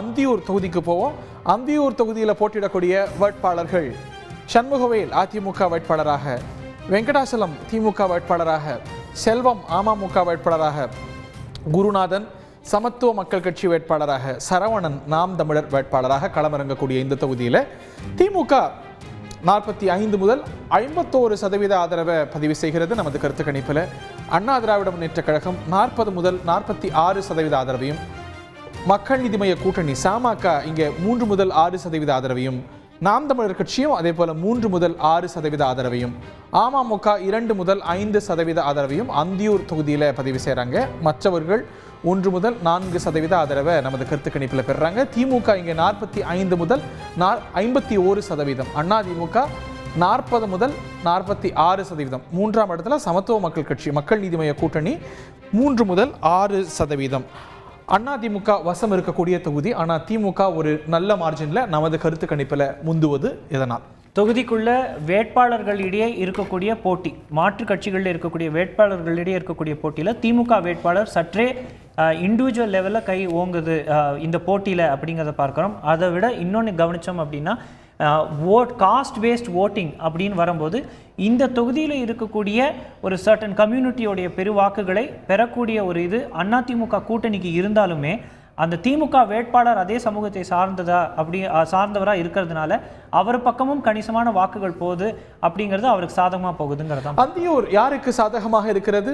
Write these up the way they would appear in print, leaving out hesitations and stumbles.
அந்தியூர் தொகுதிக்கு போவோம். அந்தியூர் தொகுதியில் போட்டியிடக்கூடிய வேட்பாளர்கள் சண்முகவேல் அதிமுக வேட்பாளராக, வெங்கடாசலம் திமுக வேட்பாளராக, செல்வம் அமமுக வேட்பாளராக, குருநாதன் சமத்துவ மக்கள் கட்சி வேட்பாளராக, சரவணன் நாம் தமிழர் வேட்பாளராக களமிறங்கக்கூடிய இந்த தொகுதியில் திமுக 45 முதல் 51% ஆதரவை பதிவு செய்கிறது. நமது கருத்து கணிப்பில் அண்ணா திராவிட முன்னேற்ற கழகம் 40 முதல் 46% ஆதரவையும், மக்கள் நீதி மய்ய கூட்டணி சமக இங்கே 3 முதல் 6% ஆதரவையும், நாம் தமிழர் கட்சியும் அதே போல 3 முதல் 6% ஆதரவையும், அமமுக 2 முதல் 5% ஆதரவையும் அந்தியூர் தொகுதியில் பதிவு செய்கிறாங்க. மற்றவர்கள் 1 முதல் 4% ஆதரவை நமது கருத்து கணிப்பில் பெறுறாங்க. திமுக இங்கே 45 முதல் 51%, அதிமுக 40 முதல் 46%, 3ஆம் இடத்துல சமத்துவ மக்கள் கட்சி மக்கள் நீதி மய்ய கூட்டணி 3 முதல் 6%. அதிமுக வசம் இருக்கக்கூடிய தொகுதி. ஆனால் திமுக ஒரு நல்ல மார்ஜினில் நமது கருத்து கணிப்பில் முந்துவது எதனால்? தொகுதிக்குள்ள வேட்பாளர்களிடையே இருக்கக்கூடிய போட்டி, மாற்று கட்சிகளில் இருக்கக்கூடிய வேட்பாளர்களிடையே இருக்கக்கூடிய போட்டியில் திமுக வேட்பாளர் சற்றே இண்டிவிஜுவல் லெவலில் கை ஓங்குது இந்த போட்டியில் அப்படிங்கிறத பார்க்குறோம். அதை விட இன்னொன்று கவனித்தோம் அப்படின்னா காஸ்ட் பேஸ்ட் ஓட்டிங் அப்படின்னு வரும்போது இந்த தொகுதியில் இருக்கக்கூடிய ஒரு சர்டன் கம்யூனிட்டியோடைய பெருவாக்குகளை பெறக்கூடிய ஒரு இது அதிமுக கூட்டணிக்கு இருந்தாலுமே அந்த திமுக வேட்பாளர் அதே சமூகத்தை சார்ந்தவராக இருக்கிறதுனால அவர் பக்கமும் கணிசமான வாக்குகள் போகுது அப்படிங்கிறது அவருக்கு சாதகமாக போகுதுங்கிறது. அந்தியூர் யாருக்கு சாதகமாக இருக்கிறது?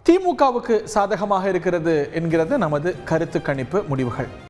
திமுகவுக்கு சாதகமாக இருக்கிறது என்கிறது நமது கருத்து கணிப்பு முடிவுகள்.